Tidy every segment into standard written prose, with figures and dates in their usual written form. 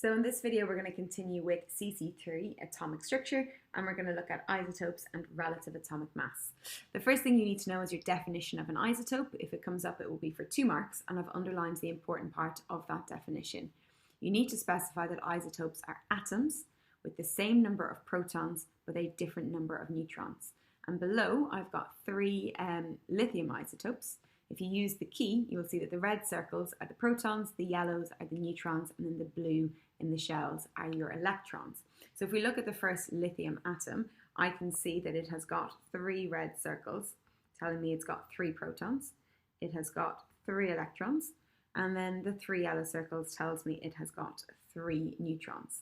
So in this video, we're going to continue with CC3, atomic structure, and we're going to look at isotopes and relative atomic mass. The first thing you need to know is your definition of an isotope. If it comes up, it will be for 2 marks, and I've underlined the important part of that definition. You need to specify that isotopes are atoms with the same number of protons, but a different number of neutrons. And below, I've got 3 lithium isotopes. If you use the key, you will see that the red circles are the protons, the yellows are the neutrons, and then the blue in the shells are your electrons. So if we look at the first lithium atom, I can see that it has got 3 red circles, telling me it's got 3 protons. It has got 3 electrons, and then the 3 yellow circles tells me it has got 3 neutrons.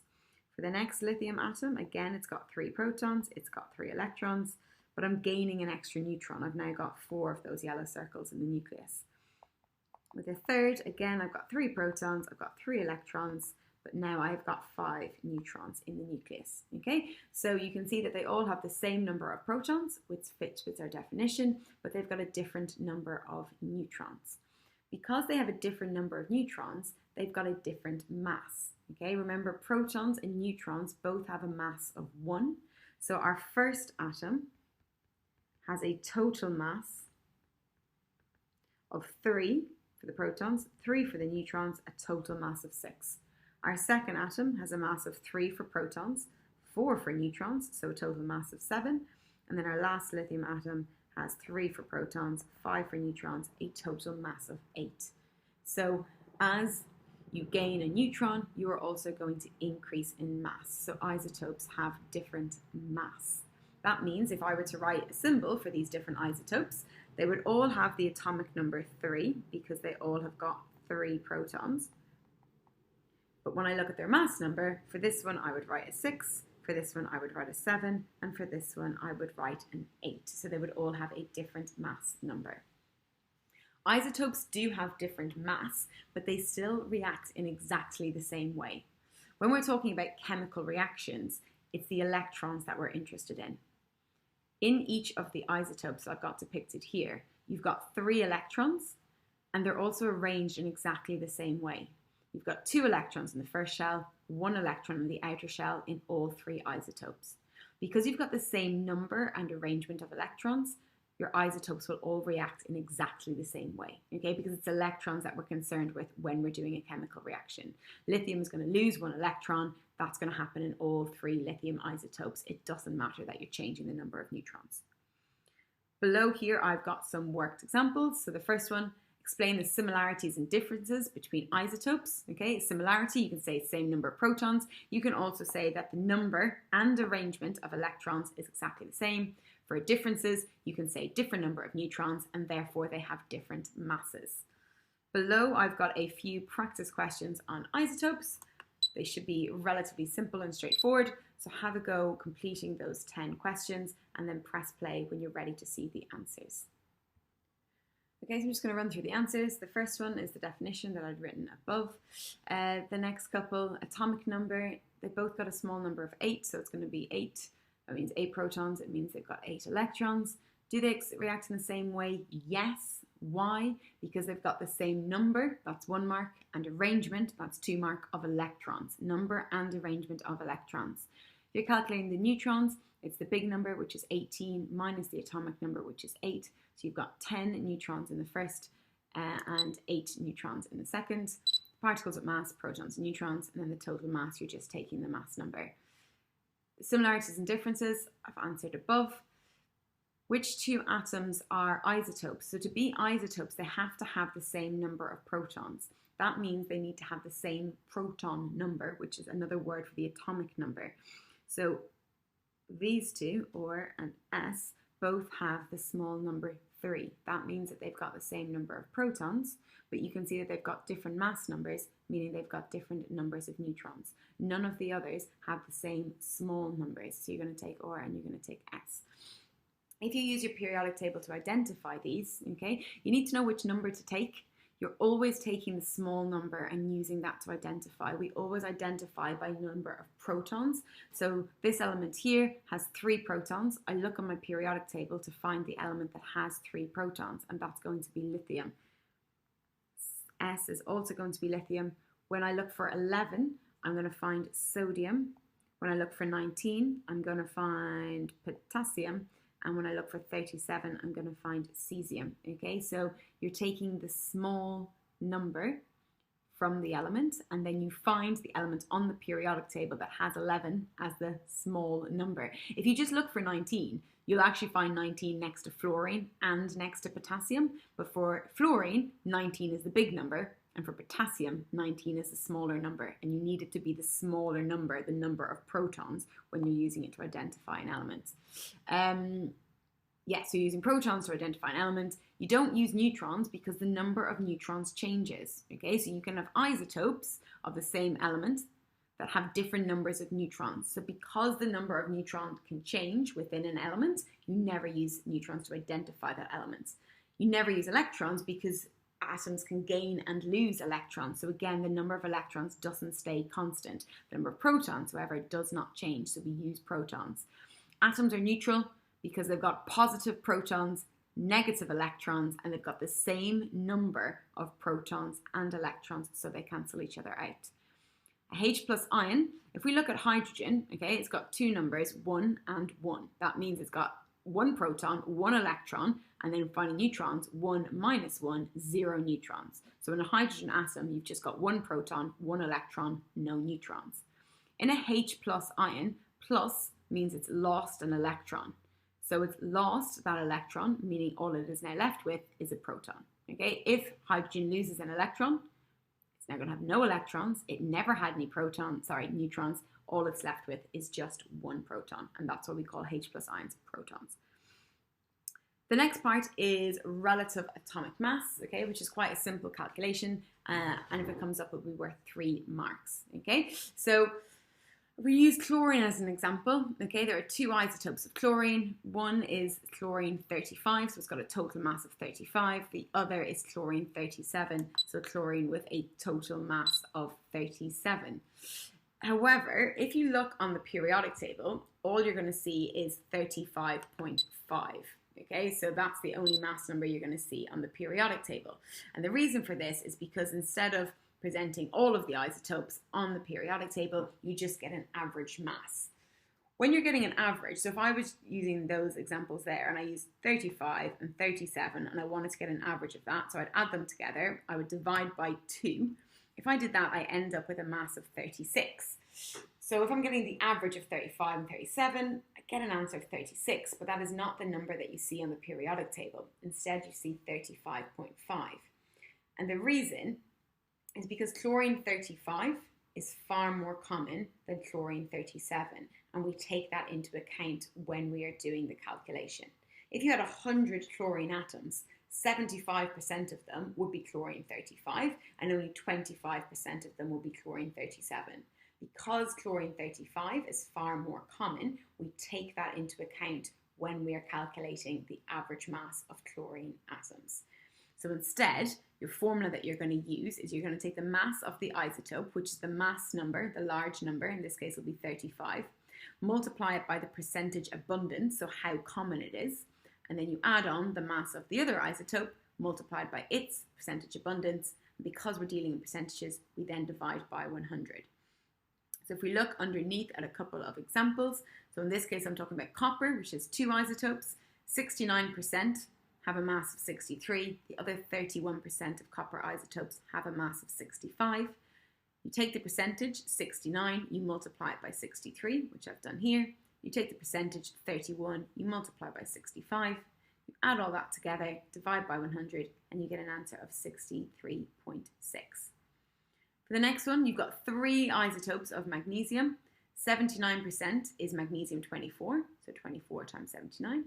For the next lithium atom, again, it's got 3 protons, it's got 3 electrons, but I'm gaining an extra neutron. I've now got 4 of those yellow circles in the nucleus. With the third, again, I've got 3 protons, I've got 3 electrons, but now I've got 5 neutrons in the nucleus, okay? So you can see that they all have the same number of protons, which fits with our definition, but they've got a different number of neutrons. Because they have a different number of neutrons, they've got a different mass, okay? Remember, protons and neutrons both have a mass of 1. So our first atom has a total mass of 3 for the protons, 3 for the neutrons, a total mass of 6. Our second atom has a mass of 3 for protons, 4 for neutrons, so a total mass of 7. And then our last lithium atom has 3 for protons, 5 for neutrons, a total mass of 8. So as you gain a neutron, you are also going to increase in mass. So isotopes have different mass. That means if I were to write a symbol for these different isotopes, they would all have the atomic number 3 because they all have got 3 protons. But when I look at their mass number, for this one I would write a 6, for this one I would write a 7, and for this one I would write an 8. So they would all have a different mass number. Isotopes do have different mass, but they still react in exactly the same way. When we're talking about chemical reactions, it's the electrons that we're interested in. In each of the isotopes I've got depicted here, you've got 3 electrons, and they're also arranged in exactly the same way. You've got 2 electrons in the first shell, 1 electron in the outer shell in all 3 isotopes. Because you've got the same number and arrangement of electrons, your isotopes will all react in exactly the same way, okay? Because it's electrons that we're concerned with when we're doing a chemical reaction. Lithium is going to lose 1 electron. That's going to happen in all 3 lithium isotopes. It doesn't matter that you're changing the number of neutrons. Below here, I've got some worked examples. So the first one, explain the similarities and differences between isotopes. Okay, similarity, you can say same number of protons. You can also say that the number and arrangement of electrons is exactly the same. For differences, you can say different number of neutrons, and therefore they have different masses. Below, I've got a few practice questions on isotopes. They should be relatively simple and straightforward. So have a go completing those 10 questions and then press play when you're ready to see the answers. Okay, so I'm just going to run through the answers. The first one is the definition that I'd written above. The next couple, atomic number, they both got a small number of 8, so it's going to be 8. That means 8 protons, it means they've got 8 electrons. Do they react in the same way? Yes. Why? Because they've got the same number, that's 1 mark, and arrangement, that's 2 mark, of electrons. Number and arrangement of electrons. If you're calculating the neutrons, it's the big number, which is 18, minus the atomic number, which is 8. So you've got 10 neutrons in the first and 8 neutrons in the second. Particles of mass, protons and neutrons, and then the total mass, you're just taking the mass number. Similarities and differences, I've answered above. Which 2 atoms are isotopes? So to be isotopes, they have to have the same number of protons. That means they need to have the same proton number, which is another word for the atomic number. So these 2, or an S, both have the small number 3. That means that they've got the same number of protons, but you can see that they've got different mass numbers, meaning they've got different numbers of neutrons. None of the others have the same small numbers. So you're going to take or and you're going to take S. If you use your periodic table to identify these, okay, you need to know which number to take. You're always taking the small number and using that to identify. We always identify by number of protons. So this element here has 3 protons. I look on my periodic table to find the element that has 3 protons, and that's going to be lithium. S is also going to be lithium. When I look for 11, I'm going to find sodium. When I look for 19, I'm going to find potassium. And when I look for 37, I'm going to find cesium. Okay, so you're taking the small number from the element, and then you find the element on the periodic table that has 11 as the small number. If you just look for 19, you'll actually find 19 next to fluorine and next to potassium. But for fluorine, 19 is the big number. And for potassium, 19 is the smaller number, and you need it to be the smaller number, the number of protons, when you're using it to identify an element. So you're using protons to identify an element. You don't use neutrons because the number of neutrons changes. Okay, so you can have isotopes of the same element that have different numbers of neutrons. So because the number of neutrons can change within an element, you never use neutrons to identify that element. You never use electrons because atoms can gain and lose electrons. So again, the number of electrons doesn't stay constant. The number of protons, however, does not change. So we use protons. Atoms are neutral because they've got positive protons, negative electrons, and they've got the same number of protons and electrons, so they cancel each other out. A H+ ion, if we look at hydrogen, okay, it's got two numbers, 1 and 1. That means it's got one proton, one electron, and then finding neutrons, 1 minus 1, 0 neutrons. So in a hydrogen atom, you've just got one proton, one electron, no neutrons. In a H+ ion, plus means it's lost an electron. So it's lost that electron, meaning all it is now left with is a proton. Okay, if hydrogen loses an electron, it's now going to have no electrons. It never had any neutrons. All it's left with is just one proton, and that's what we call H+ ions, protons. The next part is relative atomic mass, okay, which is quite a simple calculation, and if it comes up, it will be worth 3 marks. Okay, so we use chlorine as an example. Okay, there are 2 isotopes of chlorine. One is chlorine 35, so it's got a total mass of 35. The other is chlorine 37, so chlorine with a total mass of 37. However, if you look on the periodic table, all you're going to see is 35.5. Okay, so that's the only mass number you're going to see on the periodic table. And the reason for this is because instead of presenting all of the isotopes on the periodic table, you just get an average mass. When you're getting an average, so if I was using those examples there and I used 35 and 37 and I wanted to get an average of that, so I'd add them together, I would divide by 2. If I did that, I end up with a mass of 36. So if I'm getting the average of 35 and 37, I get an answer of 36, but that is not the number that you see on the periodic table. Instead, you see 35.5. And the reason is because chlorine 35 is far more common than chlorine 37, and we take that into account when we are doing the calculation. If you had 100 chlorine atoms, 75% of them would be chlorine 35, and only 25% of them will be chlorine 37. Because chlorine 35 is far more common, we take that into account when we are calculating the average mass of chlorine atoms. So instead, your formula that you're going to use is you're going to take the mass of the isotope, which is the mass number, the large number, in this case will be 35, multiply it by the percentage abundance, so how common it is, and then you add on the mass of the other isotope multiplied by its percentage abundance. And because we're dealing in percentages, we then divide by 100. So if we look underneath at a couple of examples, so in this case I'm talking about copper, which has 2 isotopes. 69% have a mass of 63. The other 31% of copper isotopes have a mass of 65. You take the percentage, 69, you multiply it by 63, which I've done here. You take the percentage, 31, you multiply by 65. You add all that together, divide by 100, and you get an answer of 63.6. For the next one, you've got 3 isotopes of magnesium. 79% is magnesium 24, so 24 times 79.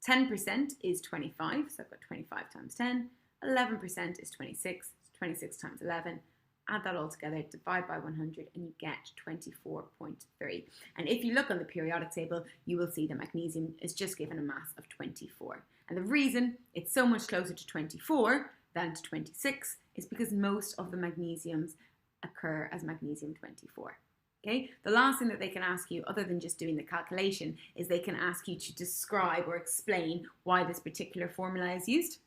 10% is 25, so I've got 25 times 10. 11% is 26, so 26 times 11. Add that all together, divide by 100, and you get 24.3. And if you look on the periodic table, you will see that magnesium is just given a mass of 24. And the reason it's so much closer to 24 than to 26 is because most of the magnesiums occur as magnesium 24. Okay? The last thing that they can ask you, other than just doing the calculation, is they can ask you to describe or explain why this particular formula is used.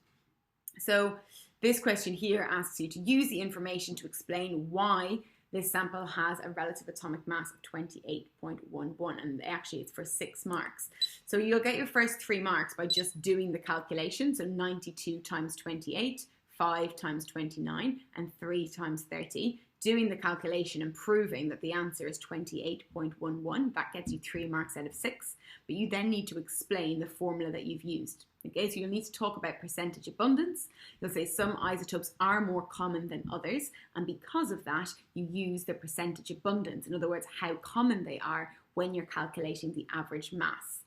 So this question here asks you to use the information to explain why This sample has a relative atomic mass of 28.11, and actually it's for 6 marks. So you'll get your first 3 marks by just doing the calculation. So 92 times 28, 5 times 29, and 3 times 30. Doing the calculation and proving that the answer is 28.11, that gets you 3 marks out of 6. But you then need to explain the formula that you've used. Okay, so you'll need to talk about percentage abundance. You'll say some isotopes are more common than others, and because of that, you use the percentage abundance. In other words, how common they are when you're calculating the average mass.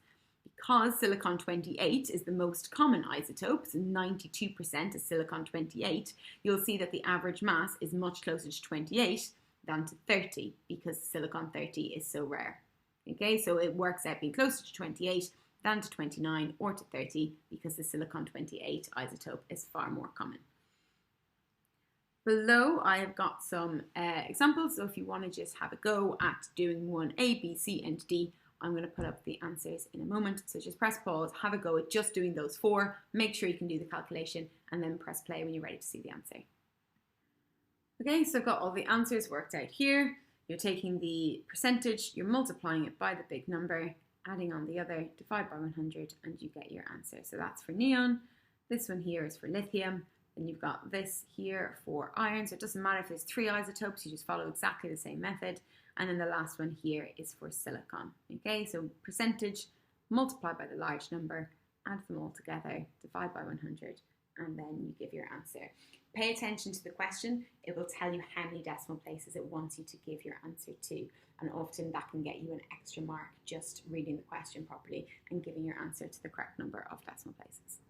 Because silicon-28 is the most common isotope, so 92% is silicon-28, you'll see that the average mass is much closer to 28 than to 30 because silicon-30 is so rare. Okay, so it works out being closer to 28 than to 29 or to 30 because the silicon-28 isotope is far more common. Below, I have got some examples, so if you want to just have a go at doing one A, B, C, and D, I'm going to put up the answers in a moment. So just press pause, have a go at just doing those 4, make sure you can do the calculation, and then press play when you're ready to see the answer. Okay, so I've got all the answers worked out here. You're taking the percentage, you're multiplying it by the big number, adding on the other, divide by 100, and you get your answer. So that's for neon. This one here is for lithium. And you've got this here for iron. So it doesn't matter if there's 3 isotopes, you just follow exactly the same method. And then the last one here is for silicon. Okay, so percentage, multiply by the large number, add them all together, divide by 100, and then you give your answer. Pay attention to the question. It will tell you how many decimal places it wants you to give your answer to. And often that can get you an extra mark just reading the question properly and giving your answer to the correct number of decimal places.